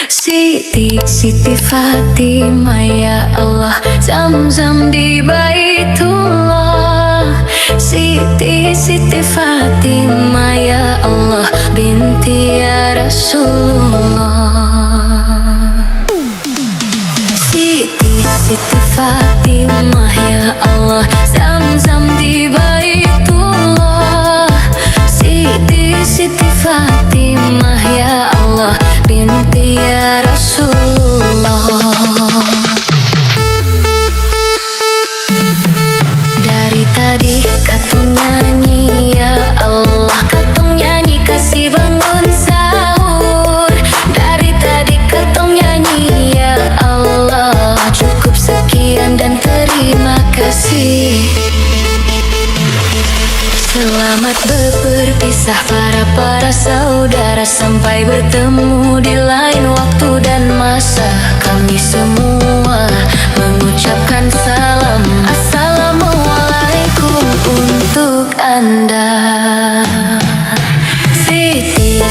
Siti Fatimah ya Allah, Zam-zam di Baitullah. Siti Fatimah ya Allah, binti ya Rasulullah. Siti Fatimah ya Allah, Zam-zam di Baitullah. Siti Fatimah ya Allah, binti ya Rasulullah. Dari tadi katong nyanyi ya Allah, katong nyanyi kasih bangun sahur. Dari tadi katong nyanyi ya Allah, cukup sekian dan terima kasih. Selamat berpisah para saudara, sampai bertemu di lain waktu dan masa. Kami semua mengucapkan salam, assalamualaikum untuk Anda. Siti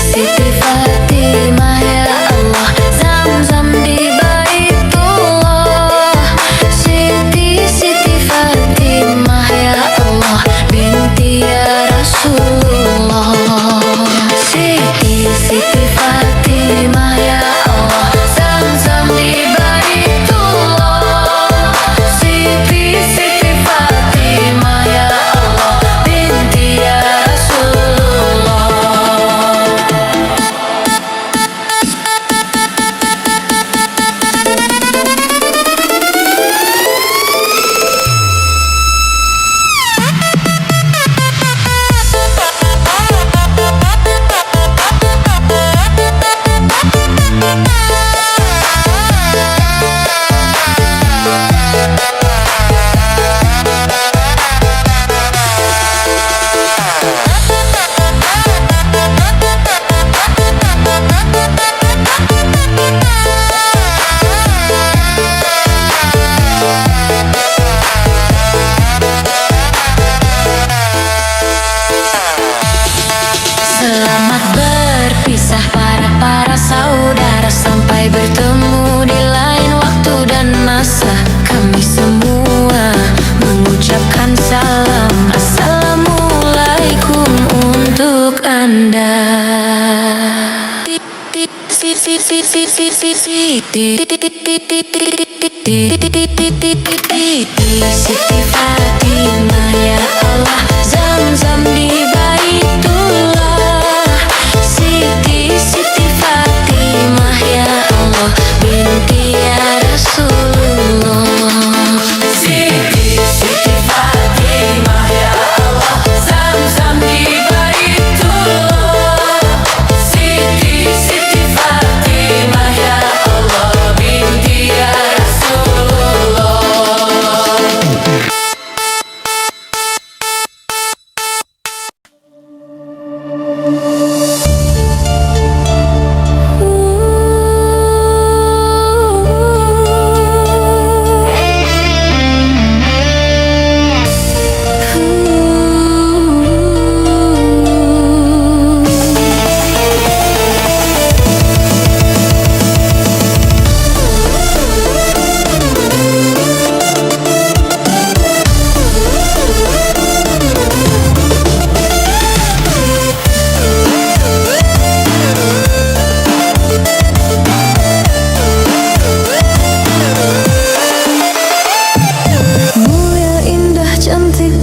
Fatimah ya Allah, Zam-zam di Baitullah. Siti Fatimah ya Allah, binti ya Rasulullah. Siti Fatimah ya Allah, Zam-zam di Baitullah. Siti Fatimah ya Allah, binti ya Rasulullah. Selamat berpisah para saudara, sampai bertemu di lain waktu dan masa. Kami semua mengucapkan salam, assalamualaikum untuk Anda. Siti Fatimah ya Allah, Zam-zam di Baitullah. Siti Fatimah ya Allah, binti ya Rasulullah. Siti Fatimah ya Allah, Zam-zam di Baitullah. Siti Fatimah ya Allah, binti ya Rasulullah.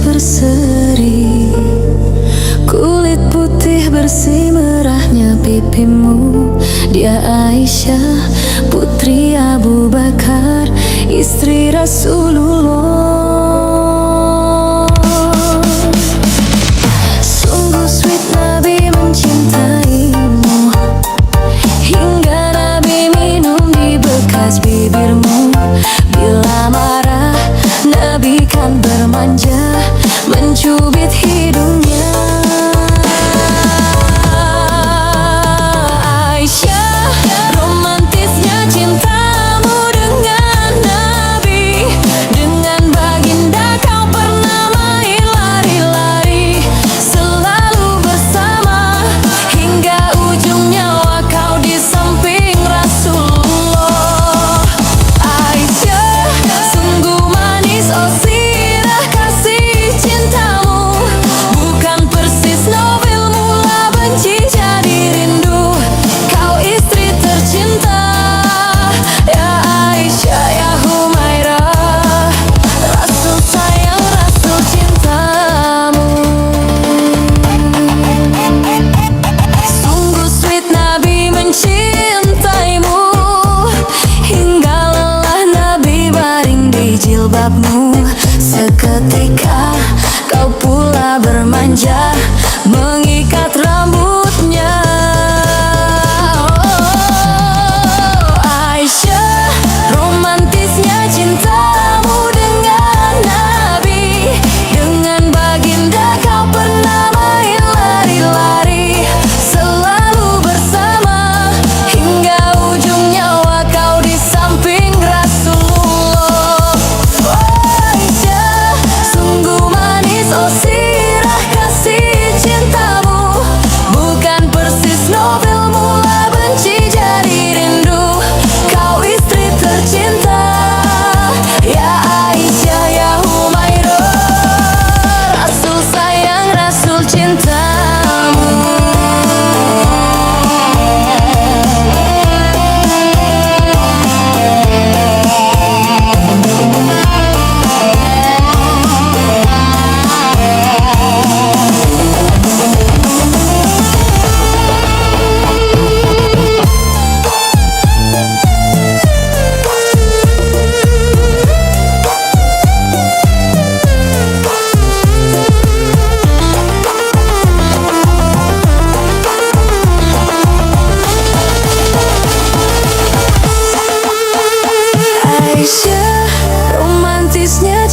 Berseri, kulit putih bersih merahnya pipimu. Dia Aisyah, putri Abu Bakar, istri Rasulullah. Sungguh sweet Nabi mencintaimu, hingga Nabi minum di bekas bibirmu. Bila marah Nabi kan bermanja, mencubit hidungnya. Aisyah, romantisnya cintamu dengan Nabi, dengan bagai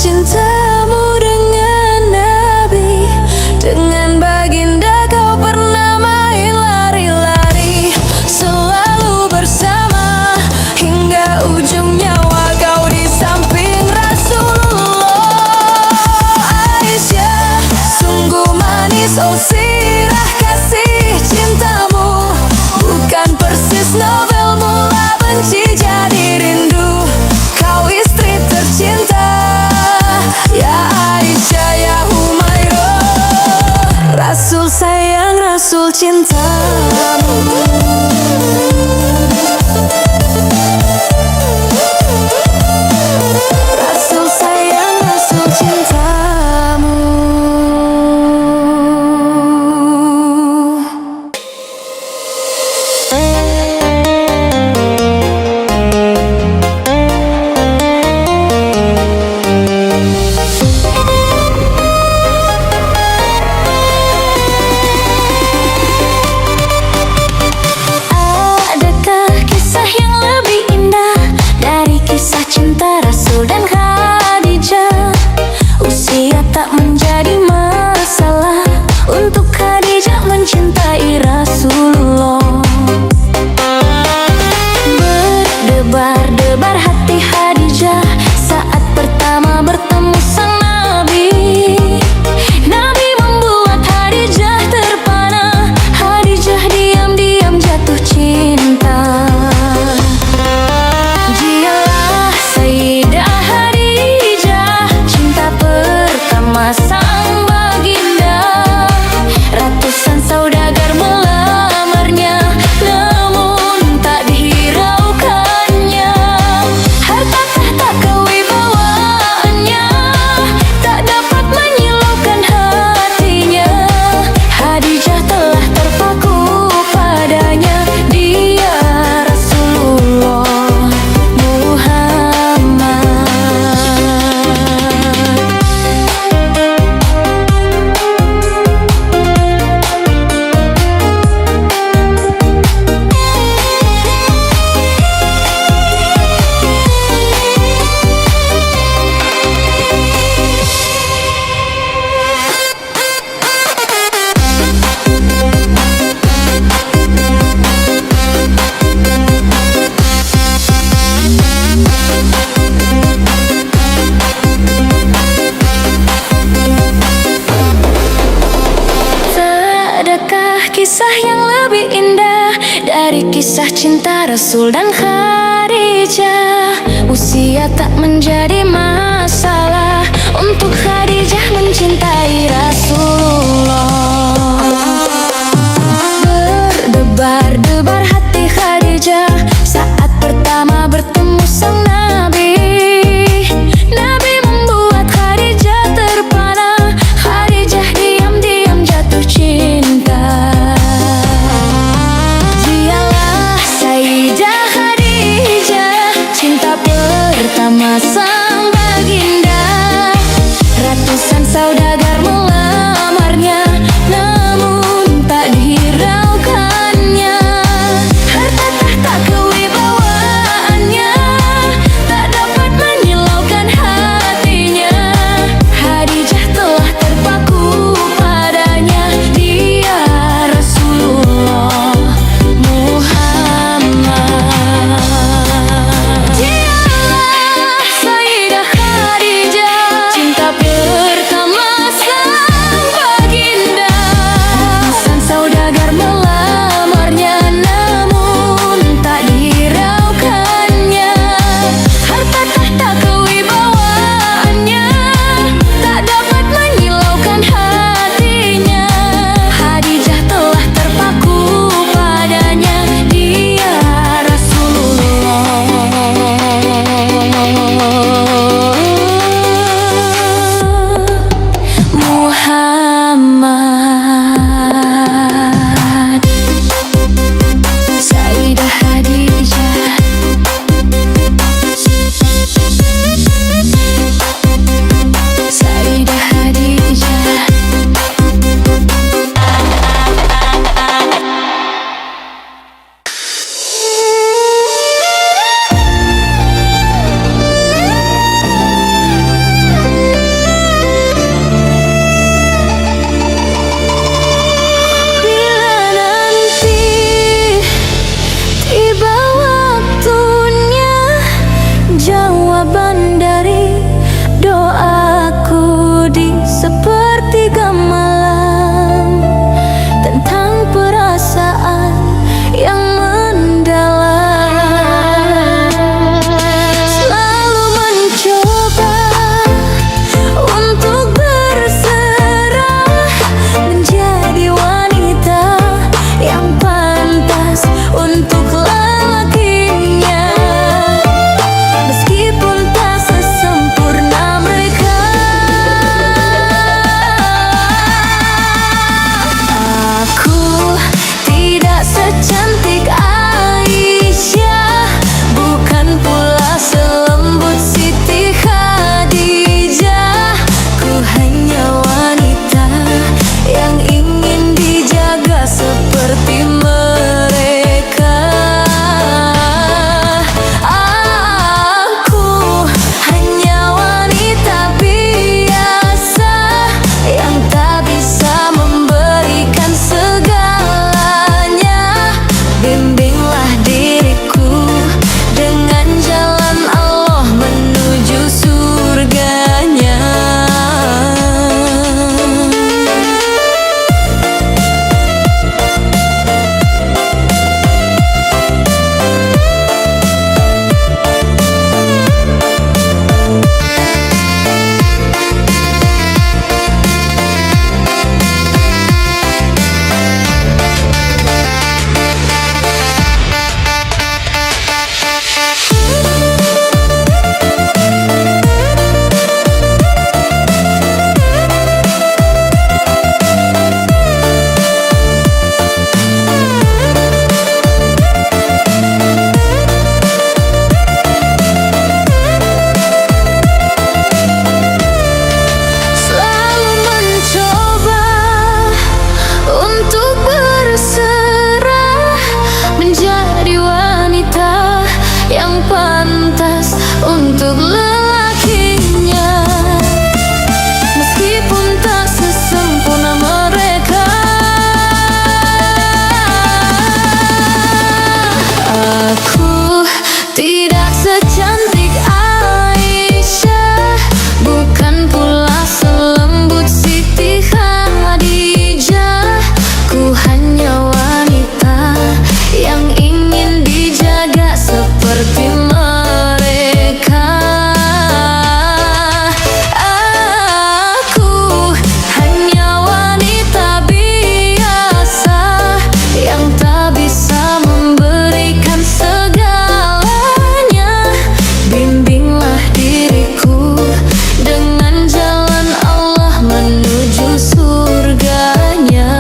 cintamu dengan Nabi, dengan baginda kau pernah main lari-lari, selalu bersama hingga ujung nyawa kau di samping Rasulullah. Aisyah, sungguh manis oh sirah kasih cintamu, bukan persis novel mula benci jadi rindu. Kau istri tercinta, ya Aisyah ya Humairah. Rasul sayang, Rasul cintamu. Rasul sayang, Rasul cintamu. Adakah kisah yang lebih indah dari kisah cinta Rasul dan Khadijah? Usia tak menjadi masalah untuk Khadijah mencintai Rasulullah. Berdebar-debar hati Khadijah saat pertama bertemu sang Nabi. Nabi membuat Khadijah terpana, Khadijah diam-diam jatuh cinta. Dialah Sayyidah Khadijah, cinta pertama sang baginda. Ratusan saudagar melamarnya, namun tak dihiraukannya. Harta tahta kewibawaannya tak dapat menyilaukan hatinya. Khadijah telah terpaku padanya, dia Rasulullah Muhammad. Tak adakah kisah yang lebih indah dari kisah cinta Rasul dan Khadijah? Usia tak menjadi masalah untuk Khadijah mencintai Rasulullah. Berdebar-debar hati Khadijah saat pertama bertemu sang Nabi. Nabi membuat Khadijah terpana, Khadijah diam-diam jatuh cinta. Dialah Sayyidah Khadijah, cinta pertama sang baginda. Ratusan saudagar melamarnya, namun tak dihiraukannya. Harta tahta kewibawaannya tak dapat menyilaukan hatinya. Khadijah telah terpaku padanya, dia Rasulullah Muhammad. Dialah seperti mereka. Aku hanya wanita biasa yang tak bisa memberikan segalanya. Bimbinglah diriku dengan jalan Allah menuju surganya.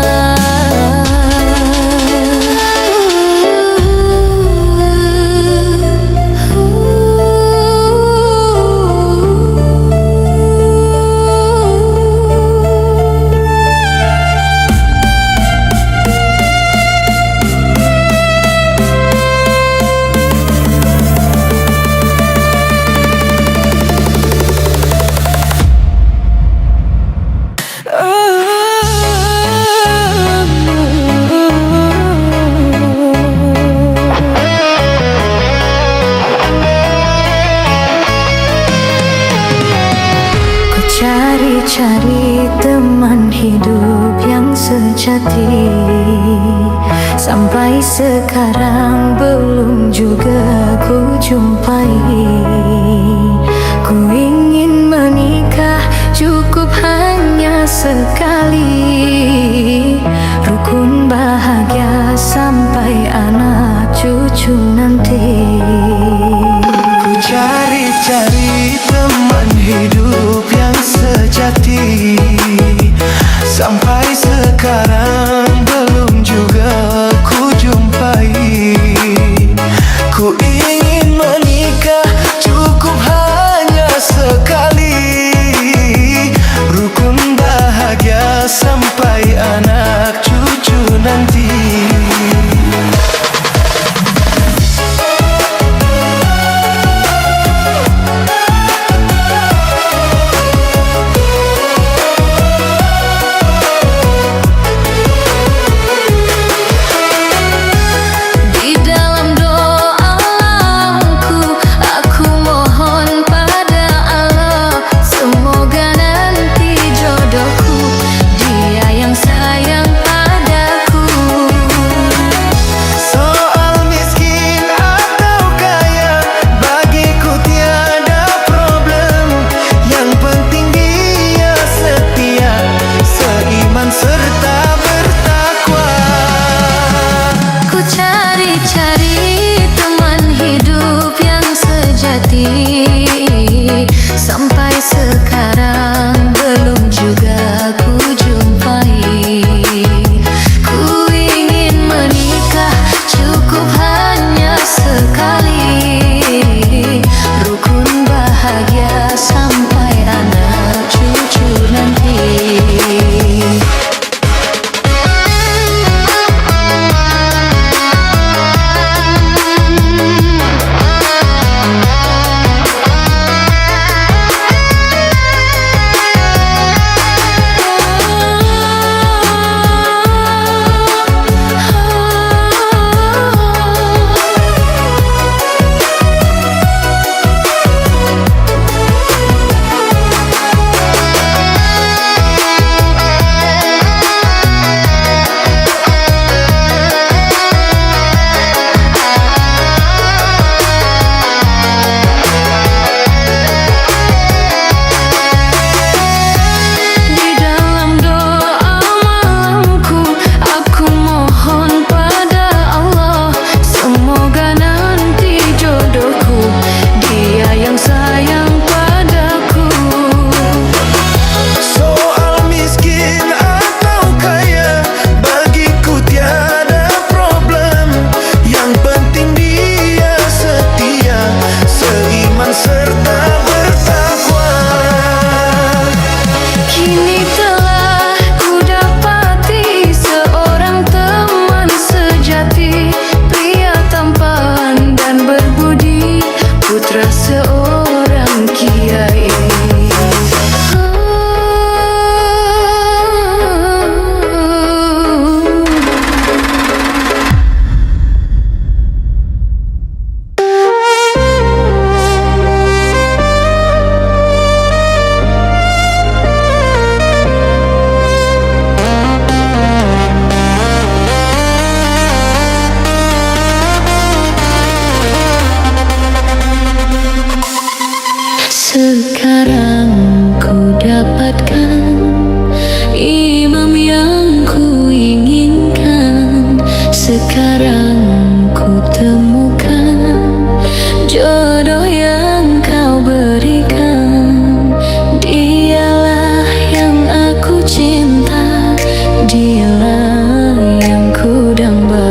Cari-cari teman hidup yang sejati, sampai sekarang belum juga ku jumpai. Ku ingin menikah cukup hanya sekali, rukun bahagia sampai anak cucu nanti. Ku cari-cari teman hidup yang sejati, sampai sekarang belum juga ku jumpai. Ku ingin menikah cukup hanya sekali, rukun bahagia sampai anak cucu nanti. Dia yang sayang padaku. Sekarang ku dapatkan imam yang ku inginkan. Sekarang ku temukan jodoh yang kau berikan. Dialah yang aku cinta, dialah yang ku damba.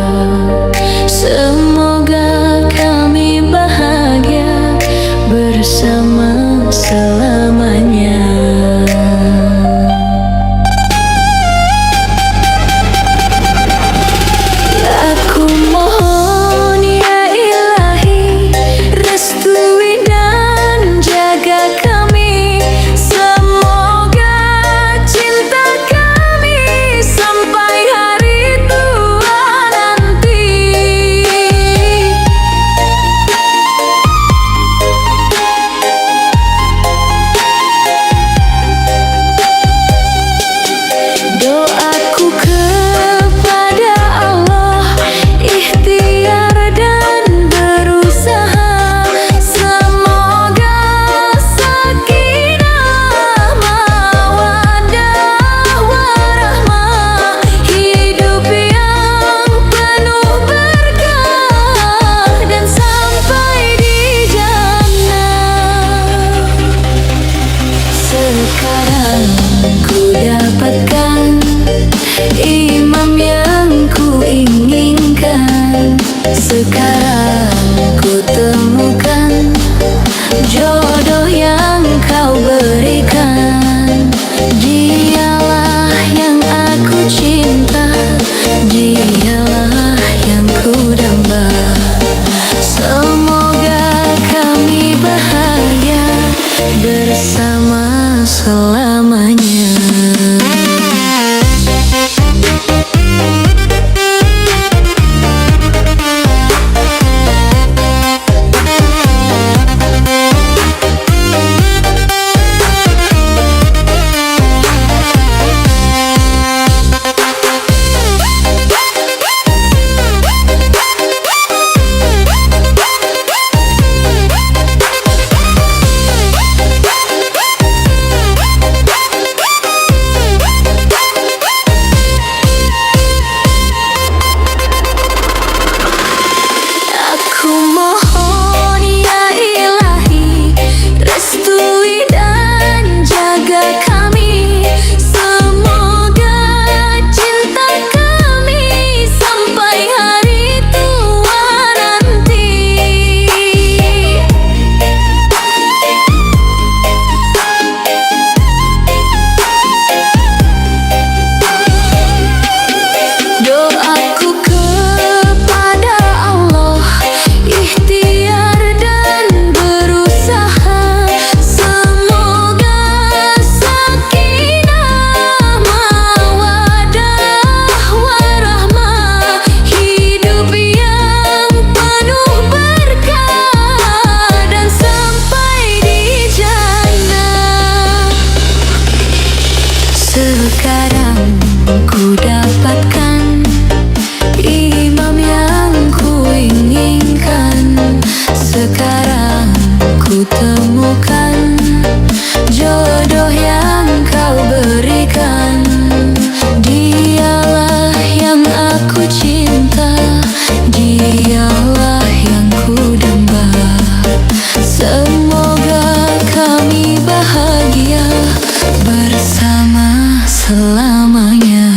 Semoga kami bahagia bersama selamanya. Aku mohon ya ilahi, restui dan jaga kami. Semoga cinta kami sampai hari tua nanti. Doaku kepada Allah, ikhtiar dan berusaha. Semoga sakinah, mawaddah, warahmah, hidup yang penuh berkah dan sampai di jannah. Sekarang ku dapatkan imam yang ku inginkan. Sekarang ku temukan jodoh yang kau berikan. Dialah yang aku cinta, dialah yang ku damba. Semoga kami bahagia bersama selamanya. Aku mohon ya ilahi, restui dan jaga kami. Semoga cinta kami sampai hari tua nanti. Doaku kepada Allah, ikhtiar dan berusaha. Semoga sakinah, mawaddah, warahmah, hidup yang penuh berkah dan sampai di jannah. Sekarang ku dapatkan imam yang ku inginkan. Sekarang ku temukan jodoh yang kau berikan. Dialah yang aku cinta, dialah yang ku damba. Semoga kami bahagia bersama selamanya.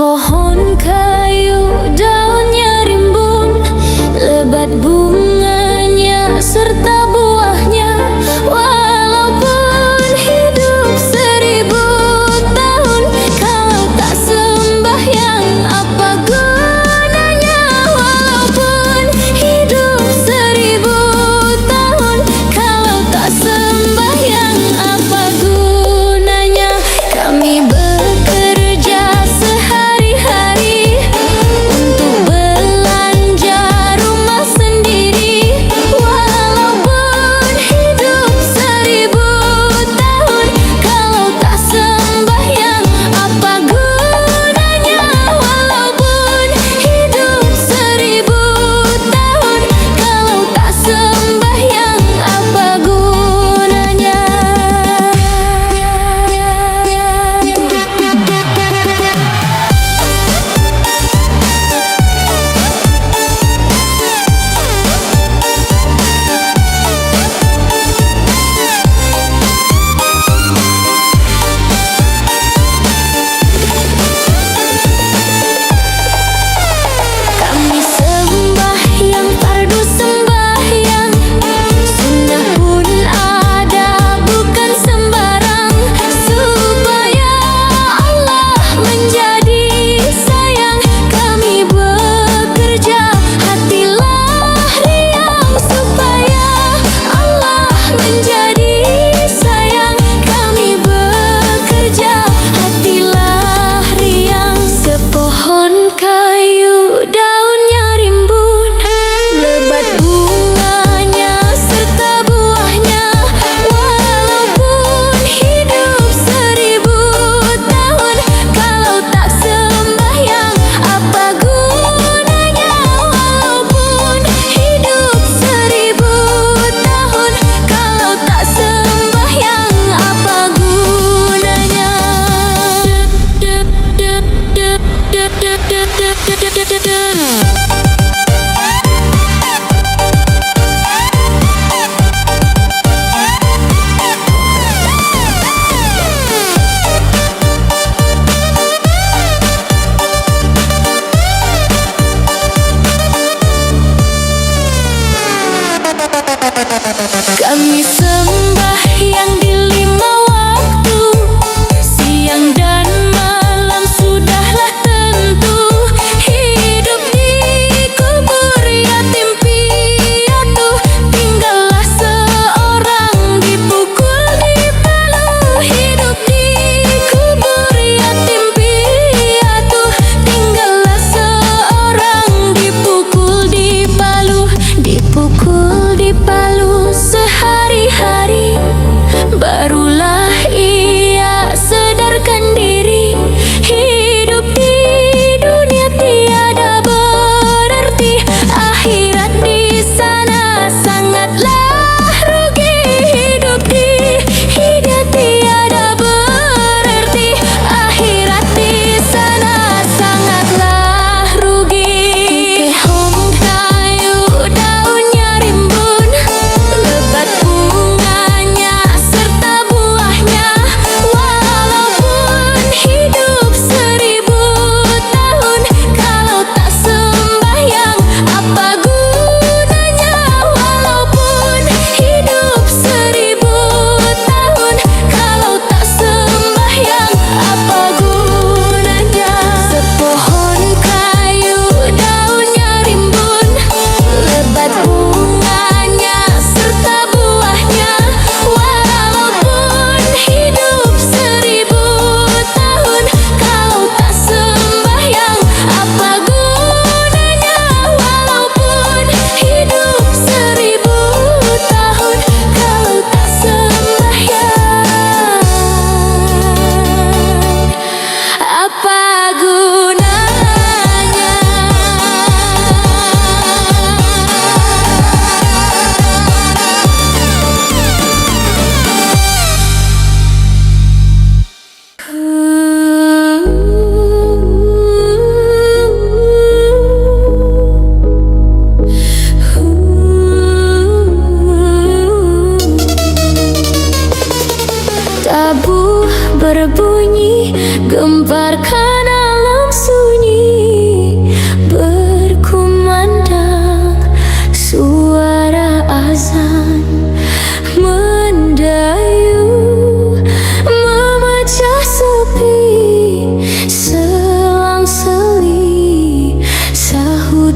Pohon kayu daunnya rimbun, lebat bunganya serta buahnya. Walaupun hidup 1000 tahun, kalau tak sembahyang apa gunanya? Walaupun hidup 1000 tahun, kalau tak sembahyang apa gunanya? Kami bekerja sehari-hari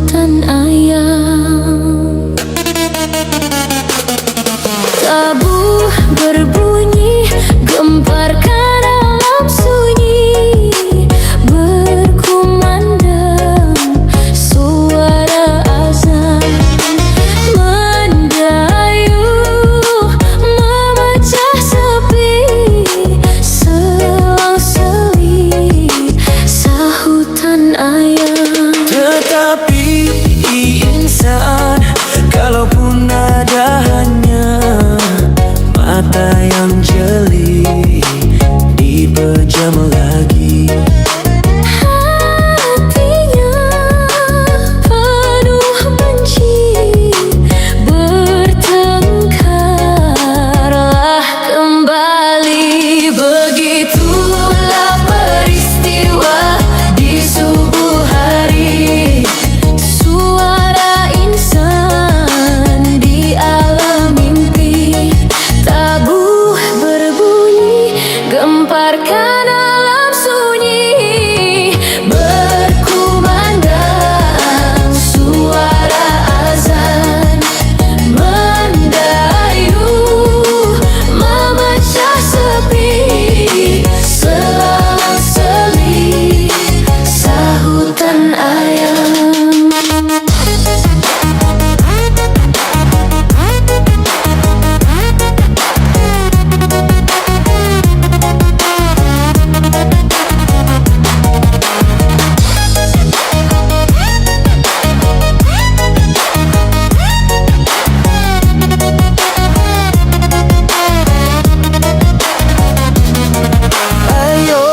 sahutan ayam. Tabuh berbunyi, gemparkan alam sunyi, berkumandang suara azan, mendayung memecah sepi, selang-seli sahutan ayam. Tetapi insan, kalaupun ada hanya mata yang jeli, dipejam lagi. Hatinya penuh benci, bertengkarlah kembali. Begitulah peristiwa di subuh hari, suara insan di alam mimpi. Tabuh berbunyi, gemparkan alam sunyi, berkumandang suara azan, mendayung memecah sepi, selang-seli sahutan ayam. Ayo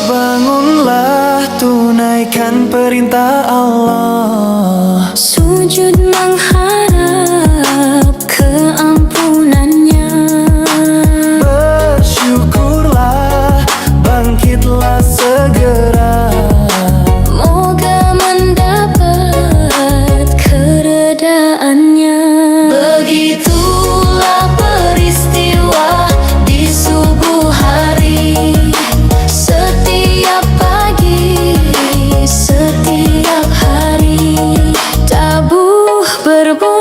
bangunlah, tunaikan perintah Allah. Sujud mengharap keampunannya, Bersyukurlah, bangkitlah segera. moga mendapat keredaannya. Begitulah peristiwa di subuh hari, setiap pagi, setiap hari. Tabuh berbunyi,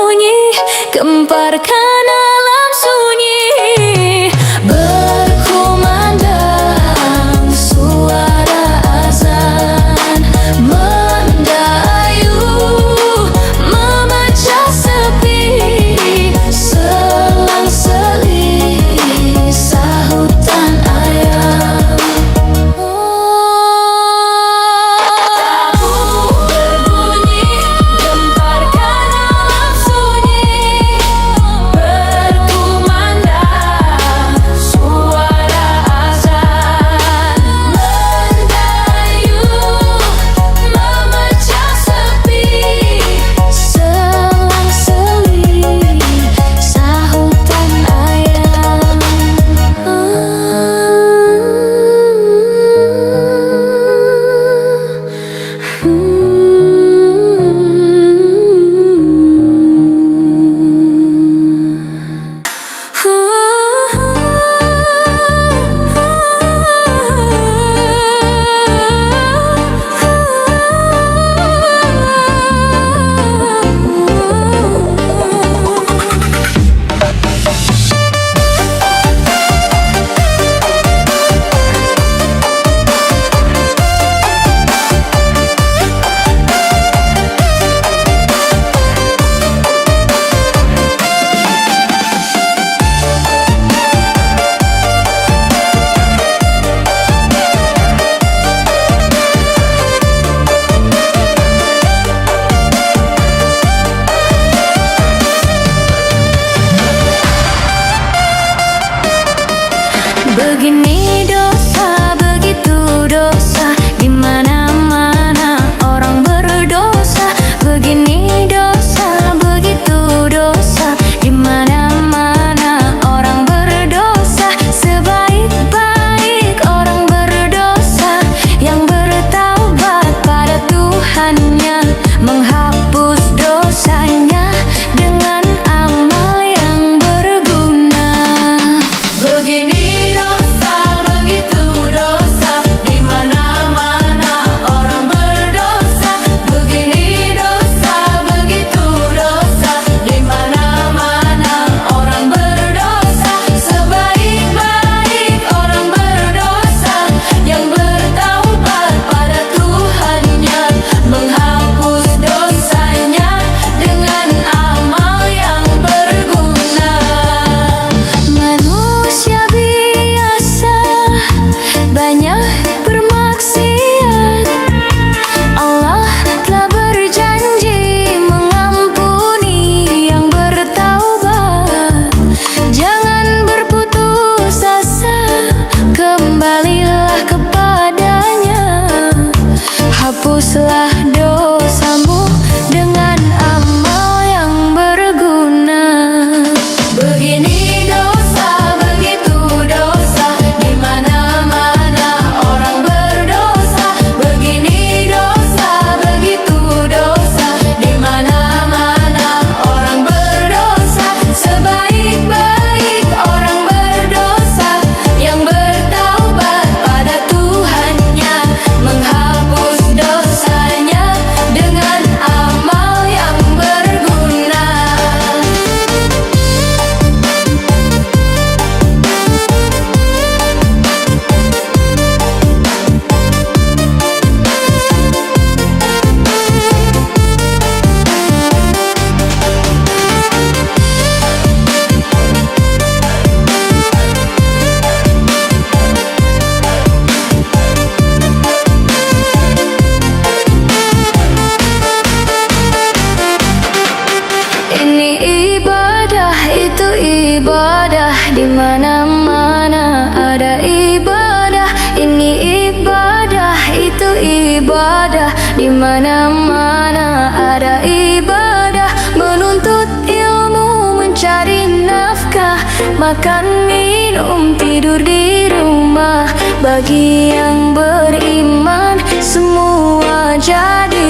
ibadah, di mana-mana ada ibadah. Ini ibadah, itu ibadah, di mana-mana ada ibadah. Menuntut ilmu, mencari nafkah, makan, minum, tidur di rumah. Bagi yang beriman, semua jadi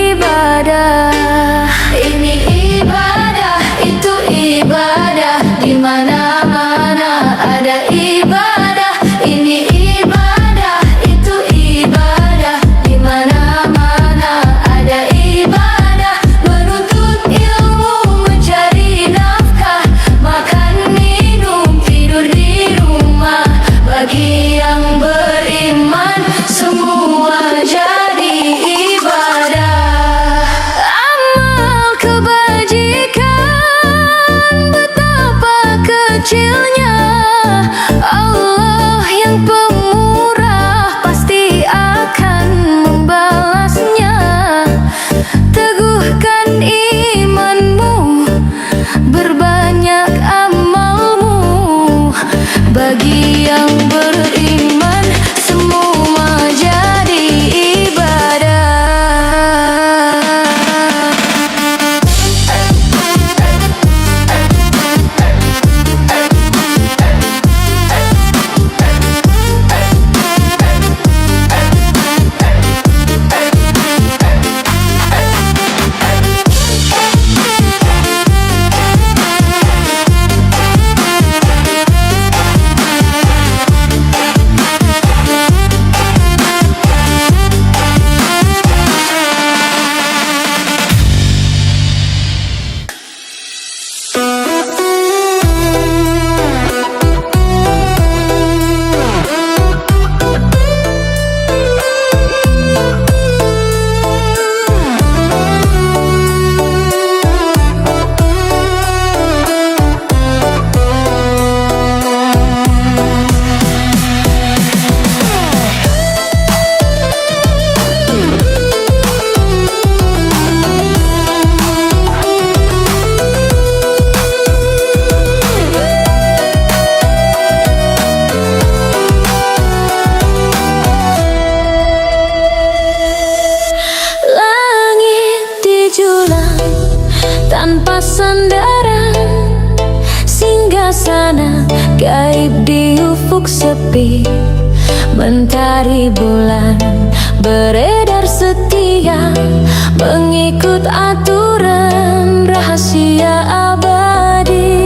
ibadah. Ini ibadah, itu ibadah, di mana-mana ada ibadah. Ini ibadah, itu ibadah, di mana-mana ada ibadah. Menuntut ilmu, mencari nafkah, makan, minum, tidur di rumah. Bagi yang beriman, semua jadi ibadah. Amal kebajikan betapa kecilnya, Allah yang pemurah pasti akan membalasnya. Teguhkan imanmu, berbanyak amalmu. Bagi yang beriman, semua jadi ibadah. Tanpa sandaran, singgasana gaib di ufuk sepi. Mentari bulan beredar setia, mengikut aturan rahasia abadi.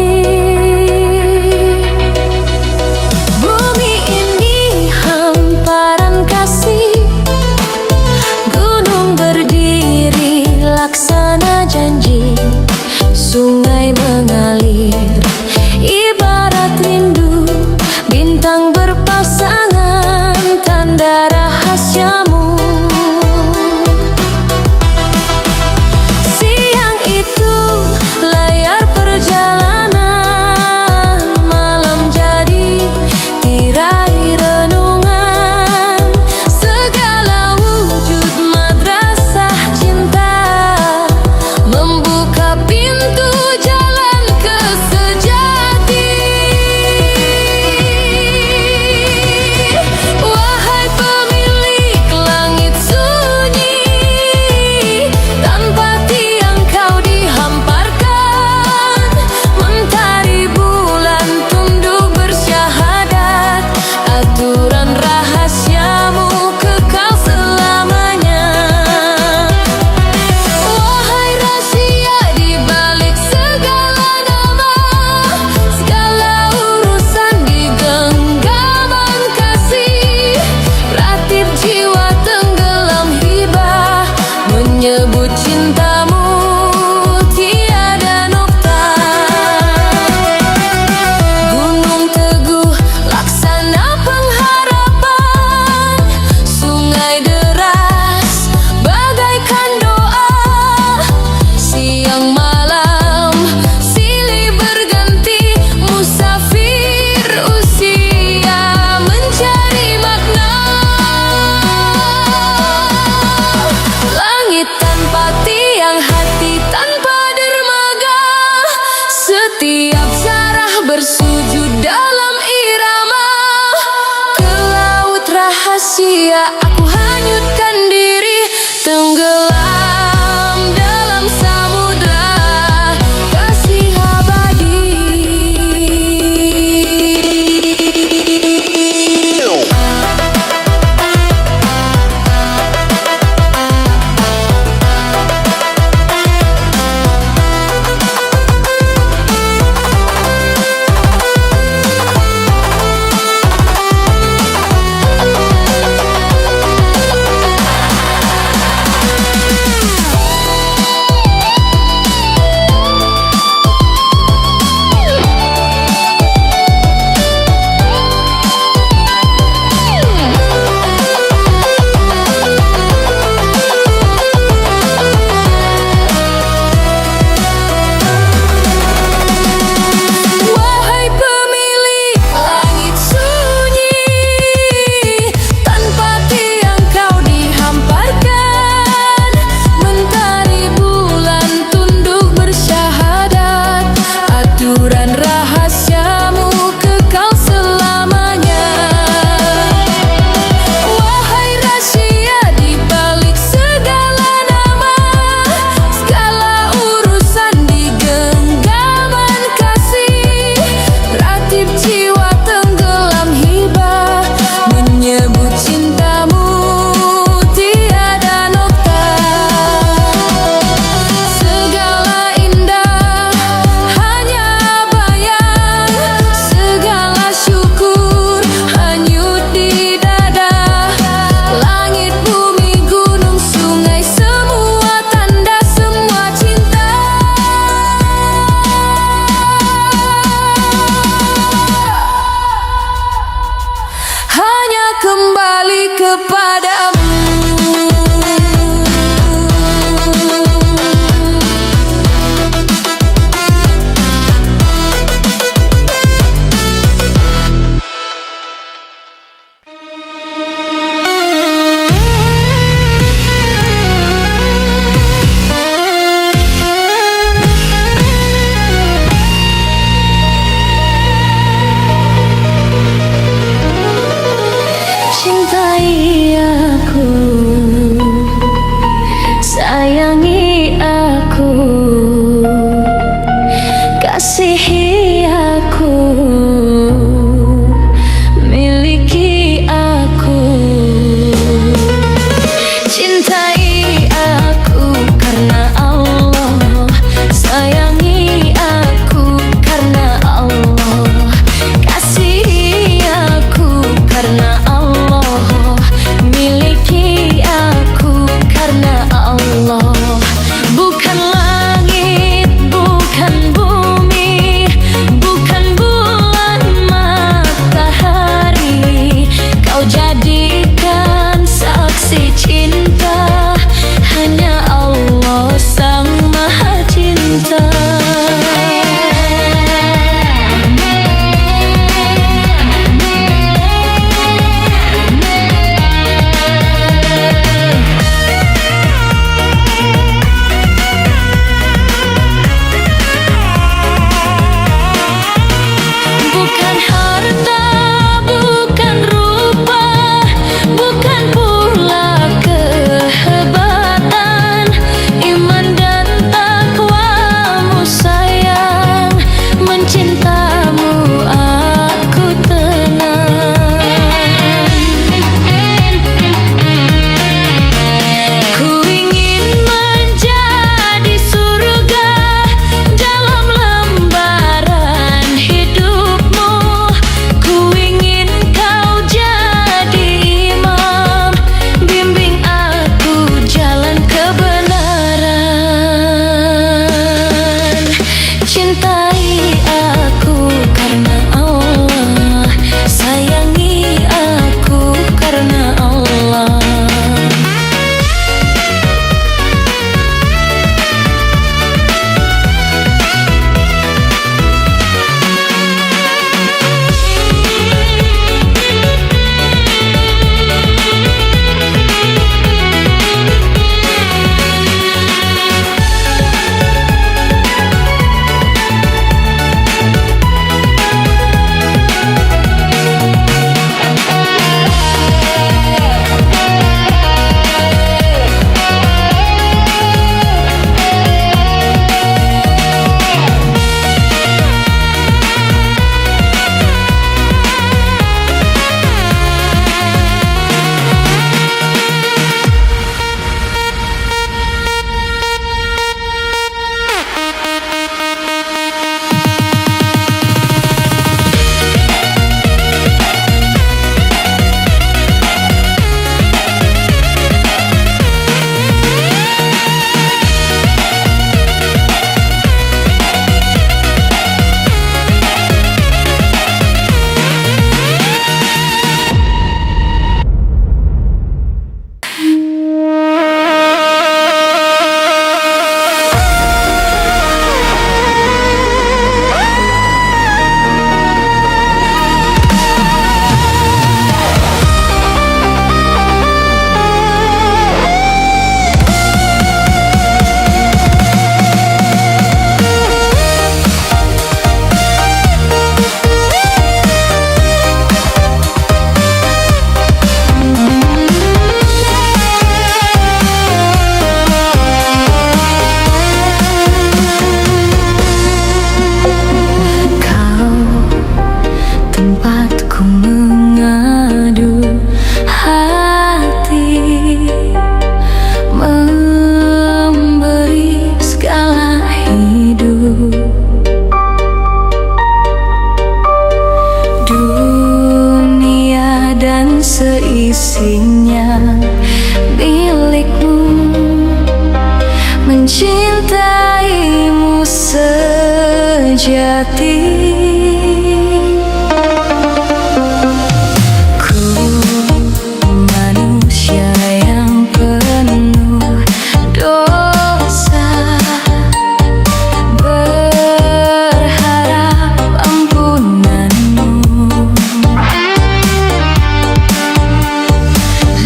Bumi ini hamparan kasih, gunung berdiri laksana janji. Sungai mengalir ibarat rindu, bintang berpasangan tanda rahasiamu. mencintaimu sejati. Ku manusia yang penuh dosa, berharap ampunanmu.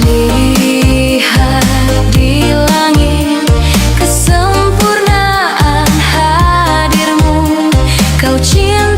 Lihat di langit kesempurnaan hadirmu, kau cinta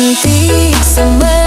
cantik semerbak